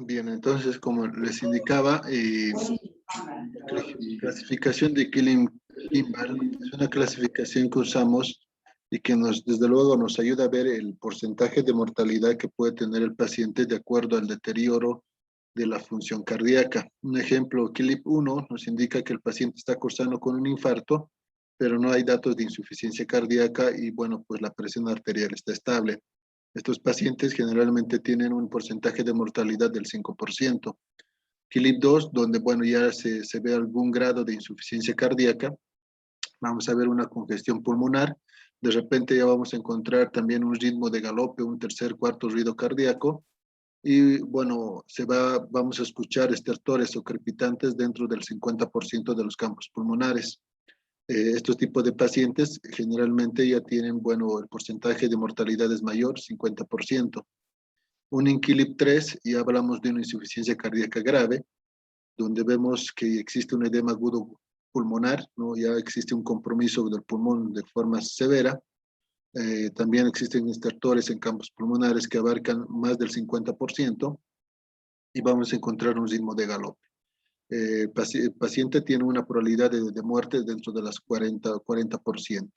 Bien, entonces, como les indicaba, clasificación de Killing-Kimball es una clasificación que usamos y que desde luego nos ayuda a ver el porcentaje de mortalidad que puede tener el paciente de acuerdo al deterioro de la función cardíaca. Un ejemplo, KILIP-1 nos indica que el paciente está cursando con un infarto, pero no hay datos de insuficiencia cardíaca y bueno, pues la presión arterial está estable. Estos pacientes generalmente tienen un porcentaje de mortalidad del 5%. KILIP-2, donde bueno, ya se ve algún grado de insuficiencia cardíaca, vamos a ver una congestión pulmonar, de repente ya vamos a encontrar también un ritmo de galope, un tercer, cuarto ruido cardíaco, y bueno, vamos a escuchar estertores o crepitantes dentro del 50% de los campos pulmonares. Estos tipos de pacientes generalmente ya tienen, bueno, el porcentaje de mortalidad es mayor, 50%. Un INCILIP 3, y hablamos de una insuficiencia cardíaca grave, donde vemos que existe un edema agudo pulmonar, ¿no? Ya existe un compromiso del pulmón de forma severa. También existen estertores en campos pulmonares que abarcan más del 50% y vamos a encontrar un ritmo de galope. El paciente tiene una probabilidad de muerte dentro de las 40%.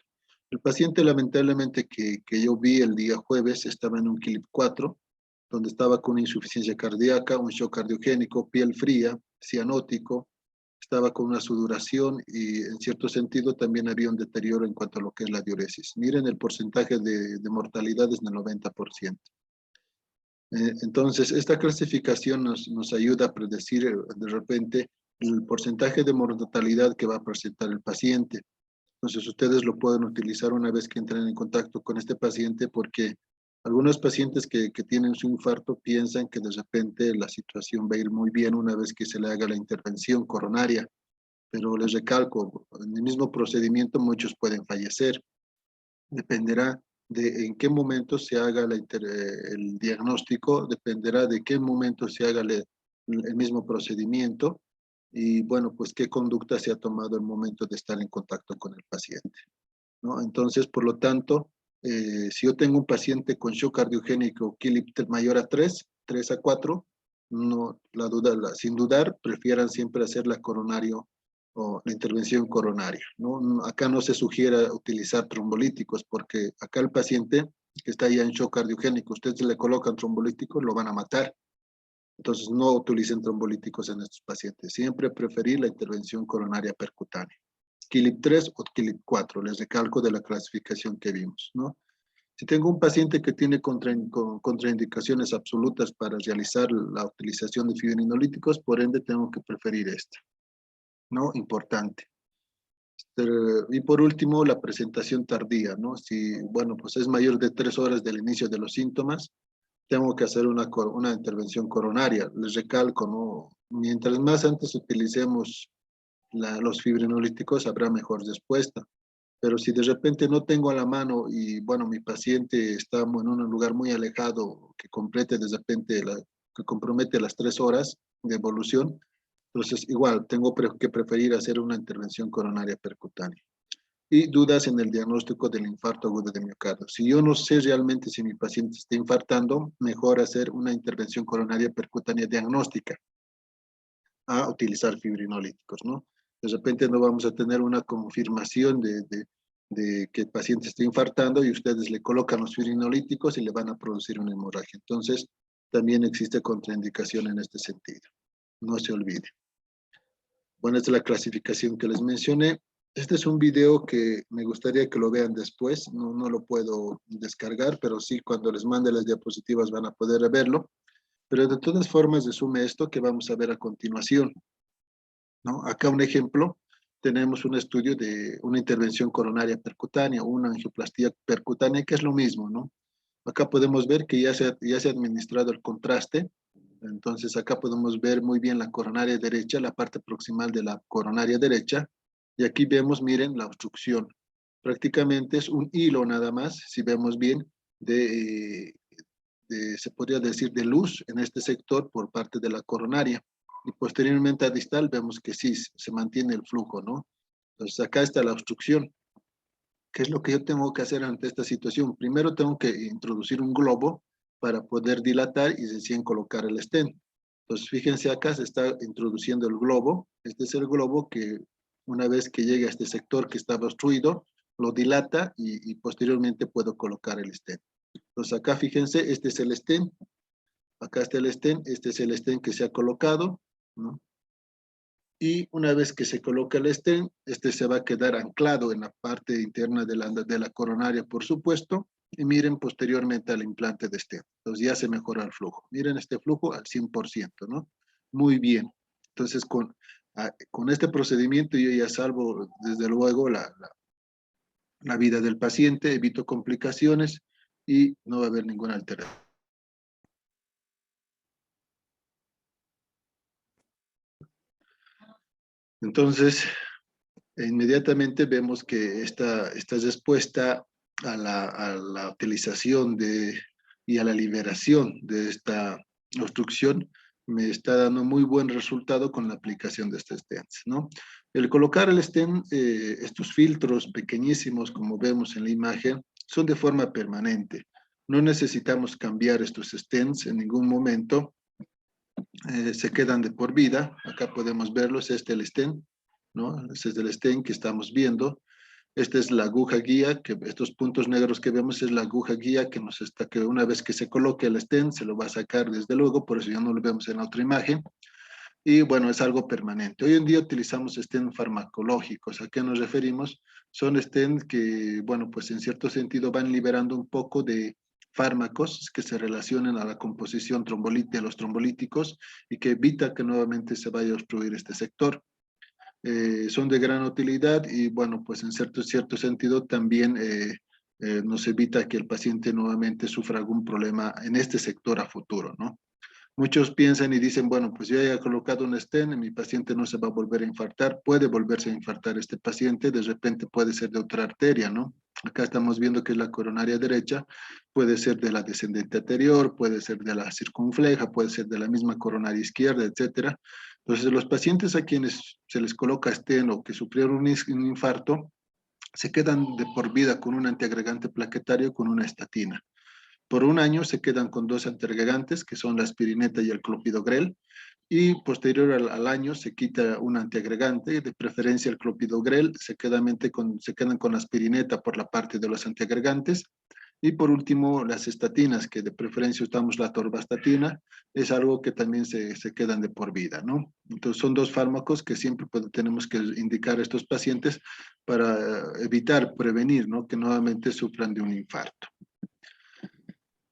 El paciente lamentablemente que yo vi el día jueves estaba en un KILIP 4, donde estaba con insuficiencia cardíaca, un shock cardiogénico, piel fría, cianótico, estaba con una sudoración y en cierto sentido también había un deterioro en cuanto a lo que es la diuresis. Miren, el porcentaje de mortalidad es del 90%. Entonces, esta clasificación nos ayuda a predecir de repente el porcentaje de mortalidad que va a presentar el paciente. Entonces, ustedes lo pueden utilizar una vez que entren en contacto con este paciente porque algunos pacientes que tienen su infarto piensan que de repente la situación va a ir muy bien una vez que se le haga la intervención coronaria, pero les recalco, en el mismo procedimiento muchos pueden fallecer. Dependerá de en qué momento se haga el diagnóstico, dependerá de qué momento se haga el mismo procedimiento y bueno, pues qué conducta se ha tomado el momento de estar en contacto con el paciente, ¿no? Entonces, por lo tanto, si yo tengo un paciente con shock cardiogénico KILIP mayor a 3 a 4, no, sin dudar, prefieran siempre hacer la coronario o la intervención coronaria, ¿no? Acá no se sugiere utilizar trombolíticos porque acá el paciente que está ya en shock cardiogénico, ustedes le colocan trombolíticos, lo van a matar. Entonces no utilicen trombolíticos en estos pacientes. Siempre preferir la intervención coronaria percutánea. KILIP 3 o KILIP 4, les recalco de la clasificación que vimos, ¿no? Si tengo un paciente que tiene contraindicaciones absolutas para realizar la utilización de fibrinolíticos, por ende tengo que preferir esta, ¿no? Importante. Y por último, la presentación tardía, ¿no? Si, bueno, pues es mayor de 3 horas del inicio de los síntomas, tengo que hacer una intervención coronaria. Les recalco, ¿no? Mientras más antes utilicemos los fibrinolíticos, habrá mejor respuesta. Pero si de repente no tengo a la mano y, bueno, mi paciente está en un lugar muy alejado, que que compromete las 3 horas de evolución, entonces igual tengo que preferir hacer una intervención coronaria percutánea. Y dudas en el diagnóstico del infarto agudo de miocardio. Si yo no sé realmente si mi paciente está infartando, mejor hacer una intervención coronaria percutánea diagnóstica a utilizar fibrinolíticos, ¿no? De repente no vamos a tener una confirmación de que el paciente está infartando y ustedes le colocan los fibrinolíticos y le van a producir una hemorragia. Entonces, también existe contraindicación en este sentido. No se olvide. Bueno, esta es la clasificación que les mencioné. Este es un video que me gustaría que lo vean después. No lo puedo descargar, pero sí cuando les mande las diapositivas van a poder verlo. Pero de todas formas resume esto que vamos a ver a continuación, ¿no? Acá un ejemplo, tenemos un estudio de una intervención coronaria percutánea o una angioplastía percutánea, que es lo mismo, ¿no? Acá podemos ver que ya se ha administrado el contraste, entonces acá podemos ver muy bien la coronaria derecha, la parte proximal de la coronaria derecha, y aquí vemos, miren, la obstrucción. Prácticamente es un hilo nada más, si vemos bien, se podría decir de luz en este sector por parte de la coronaria. Y posteriormente a distal vemos que sí, se mantiene el flujo, ¿no? Entonces acá está la obstrucción. ¿Qué es lo que yo tengo que hacer ante esta situación? Primero tengo que introducir un globo para poder dilatar y recién colocar el stent. Entonces, fíjense acá, se está introduciendo el globo. Este es el globo que una vez que llegue a este sector que estaba obstruido, lo dilata y posteriormente puedo colocar el stent. Entonces, acá fíjense, este es el stent. Acá está el stent, este es el stent que se ha colocado, ¿no? Y una vez que se coloca el stent, este se va a quedar anclado en la parte interna de la coronaria, por supuesto, y miren posteriormente al implante de stent. Entonces ya se mejora el flujo. Miren este flujo al 100%, ¿no? Muy bien. Entonces con este procedimiento yo ya salvo desde luego la vida del paciente, evito complicaciones y no va a haber ninguna alteración. Entonces, inmediatamente vemos que esta respuesta a la utilización y a la liberación de esta obstrucción me está dando muy buen resultado con la aplicación de este stent, ¿no? El colocar el stent, estos filtros pequeñísimos, como vemos en la imagen, son de forma permanente. No necesitamos cambiar estos stents en ningún momento. Se quedan de por vida. Acá podemos verlos, este es el stent, ¿no? Este es el stent que estamos viendo. Esta es la aguja guía, que estos puntos negros que vemos es la aguja guía que nos está, que una vez que se coloque el stent se lo va a sacar desde luego, por eso ya no lo vemos en la otra imagen. Y bueno, es algo permanente. Hoy en día utilizamos stent farmacológicos. ¿A qué nos referimos? Son stent que, bueno, pues en cierto sentido van liberando un poco de fármacos que se relacionan a la composición de los trombolíticos y que evita que nuevamente se vaya a obstruir este sector. Son de gran utilidad y bueno, pues en cierto sentido también nos evita que el paciente nuevamente sufra algún problema en este sector a futuro, ¿no? Muchos piensan y dicen, bueno, pues yo ya he colocado un stent, mi paciente no se va a volver a infartar, puede volverse a infartar este paciente, de repente puede ser de otra arteria, ¿no? Acá estamos viendo que es la coronaria derecha, puede ser de la descendente anterior, puede ser de la circunfleja, puede ser de la misma coronaria izquierda, etcétera. Entonces, los pacientes a quienes se les coloca stent o que sufrieron un infarto, se quedan de por vida con un antiagregante plaquetario con una estatina. Por un año se quedan con dos antiagregantes, que son la aspirineta y el clopidogrel, y posterior al año se quita un antiagregante, de preferencia el clopidogrel, se quedan con aspirineta por la parte de los antiagregantes, y por último las estatinas, que de preferencia usamos la torvastatina, es algo que también se quedan de por vida, ¿no? Entonces son dos fármacos que siempre tenemos que indicar a estos pacientes para evitar, prevenir, ¿no? Que nuevamente sufran de un infarto.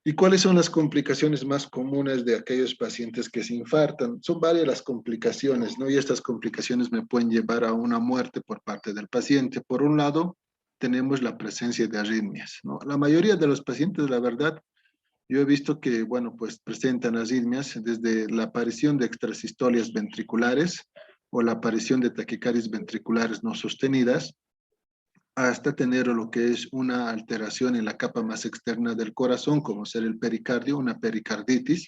¿Y cuáles son las complicaciones más comunes de aquellos pacientes que se infartan? Son varias las complicaciones, ¿no? Y estas complicaciones me pueden llevar a una muerte por parte del paciente. Por un lado, tenemos la presencia de arritmias, ¿no? La mayoría de los pacientes, la verdad, yo he visto que, bueno, pues presentan arritmias desde la aparición de extrasistolias ventriculares o la aparición de taquicardis ventriculares no sostenidas, hasta tener lo que es una alteración en la capa más externa del corazón, como ser el pericardio, una pericarditis,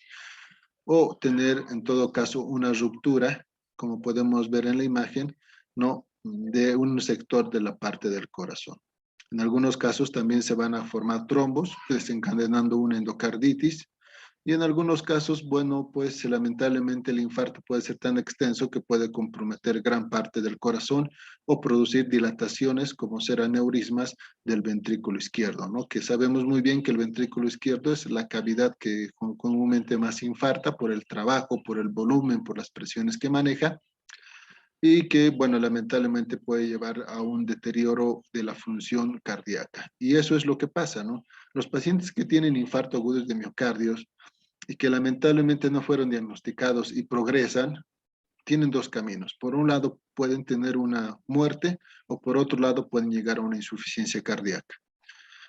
o tener en todo caso una ruptura, como podemos ver en la imagen, ¿no? De un sector de la parte del corazón. En algunos casos también se van a formar trombos, desencadenando una endocarditis, y en algunos casos, bueno, pues lamentablemente el infarto puede ser tan extenso que puede comprometer gran parte del corazón o producir dilataciones como ser aneurismas del ventrículo izquierdo, ¿no? Que sabemos muy bien que el ventrículo izquierdo es la cavidad que comúnmente más infarta por el trabajo, por el volumen, por las presiones que maneja y que, bueno, lamentablemente puede llevar a un deterioro de la función cardíaca. Y eso es lo que pasa, ¿no? Los pacientes que tienen infarto agudo de miocardios y que lamentablemente no fueron diagnosticados y progresan, tienen dos caminos. Por un lado pueden tener una muerte o por otro lado pueden llegar a una insuficiencia cardíaca.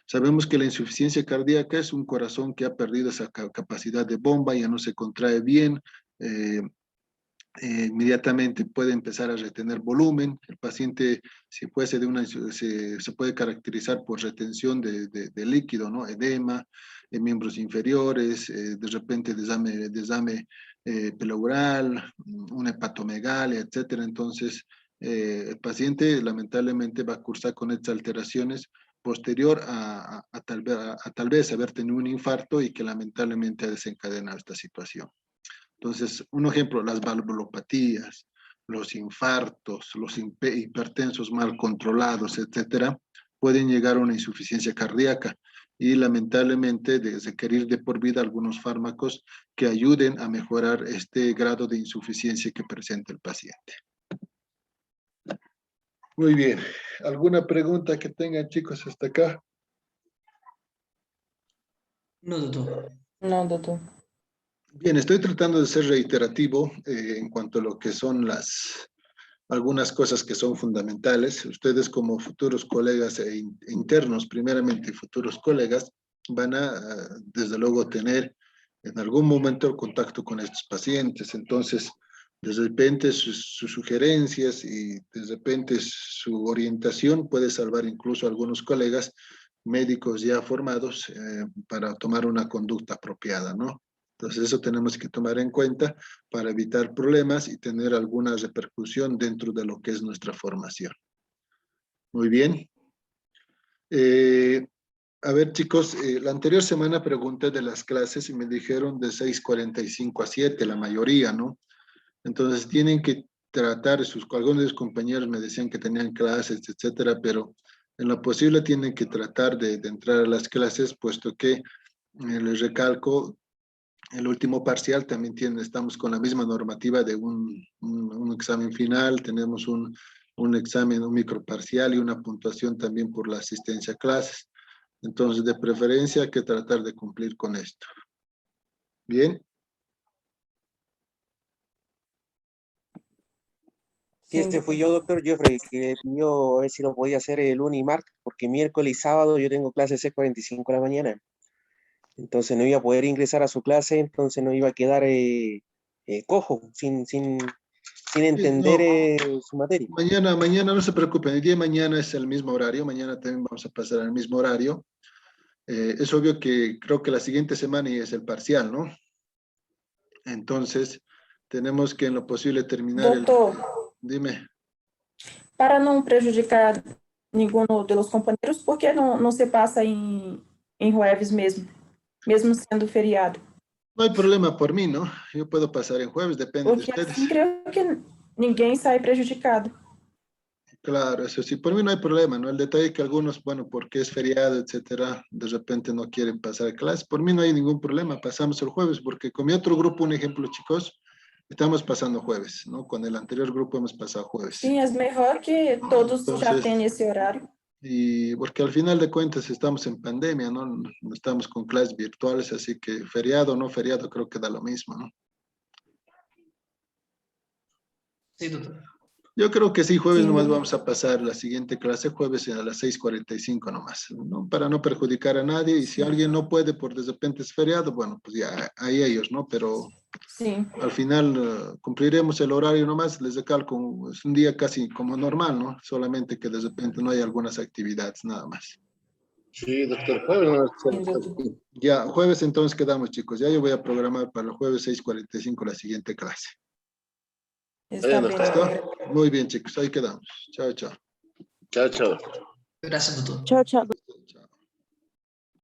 Sabemos que la insuficiencia cardíaca es un corazón que ha perdido esa capacidad de bomba, ya no se contrae bien, eh, inmediatamente puede empezar a retener volumen. El paciente, si fuese se puede caracterizar por retención de líquido, ¿no? Edema, en miembros inferiores, de repente desame pleural, una hepatomegalia, etcétera. Entonces, el paciente lamentablemente va a cursar con estas alteraciones posterior a tal vez haber tenido un infarto y que lamentablemente ha desencadenado esta situación. Entonces, un ejemplo, las valvulopatías, los infartos, los hipertensos mal controlados, etcétera, pueden llegar a una insuficiencia cardíaca y lamentablemente de requerir de por vida algunos fármacos que ayuden a mejorar este grado de insuficiencia que presenta el paciente. Muy bien. ¿Alguna pregunta que tengan, chicos, hasta acá? No, doctor. No, doctor. Bien, estoy tratando de ser reiterativo en cuanto a lo que son algunas cosas que son fundamentales. Ustedes como futuros colegas internos, primeramente futuros colegas, van a, desde luego, tener en algún momento el contacto con estos pacientes. Entonces, de repente sus sugerencias y de repente su orientación puede salvar incluso a algunos colegas médicos ya formados para tomar una conducta apropiada, ¿no? Entonces eso tenemos que tomar en cuenta para evitar problemas y tener alguna repercusión dentro de lo que es nuestra formación. Muy bien. A ver, chicos, la anterior semana pregunté de las clases y me dijeron de 6:45 a 7, la mayoría, ¿no? Entonces tienen que tratar, algunos de sus compañeros me decían que tenían clases, etcétera, pero en lo posible tienen que tratar de entrar a las clases, puesto que, les recalco, el último parcial también estamos con la misma normativa de un examen final, tenemos un examen, un microparcial y una puntuación también por la asistencia a clases. Entonces, de preferencia hay que tratar de cumplir con esto. ¿Bien? Sí, este fui yo, doctor Jeffrey, que pidió a ver si lo podía hacer el lunes y martes, porque miércoles y sábado yo tengo clase 6:45 de la mañana. Entonces no iba a poder ingresar a su clase, entonces no iba a quedar cojo, sin entender su materia. Mañana no se preocupen, el día de mañana es el mismo horario, mañana también vamos a pasar al mismo horario. Es obvio que creo que la siguiente semana es el parcial, ¿no? Entonces, tenemos que en lo posible terminar Doutor, Dime. para não prejudicar nenhum dos companheiros, por que não se passa em jueves mesmo sendo feriado? No hay problema por mí, ¿no? Yo puedo pasar en jueves, depende de Porque ustedes. assim creio que ninguém sai prejudicado. Claro, eso sí, por mí no hay problema, ¿no? El detalle es que algunos, bueno, porque es feriado, etcétera, de repente no quieren pasar clases. Por mí no hay ningún problema, pasamos el jueves, porque con mi otro grupo, un ejemplo, chicos, estamos pasando jueves, ¿no? Con el anterior grupo hemos pasado jueves. Sim, é melhor que todos já Entonces, tenham esse horário. y porque al final de cuentas estamos en pandemia, ¿no? No estamos con clases virtuales, así que feriado o no feriado creo que da lo mismo, ¿no? Sí, doctor. Yo creo que sí, jueves Sí, nomás doctor. vamos a pasar la siguiente clase, jueves a las 6:45 nomás, ¿no? Para no perjudicar a nadie, y si alguien no puede por de repente es feriado, bueno, pues ya ahí ellos, ¿no? Pero Sim, al final cumpliremos el horario nomás, les recalco, es un día casi como normal, ¿no? Solamente que de repente no hay algunas actividades, nada más. Sí, doctor, jueves no sim, doutor. Ya, jueves entonces quedamos, chicos. Ya yo voy a programar para el jueves 6:45 la siguiente clase. Está Bueno, bem, ¿Listo? doutor. Muy bien, chicos, ahí quedamos. Chao, chao. chao, chao. Gracias, doctor. Tchau, tchau. Chao.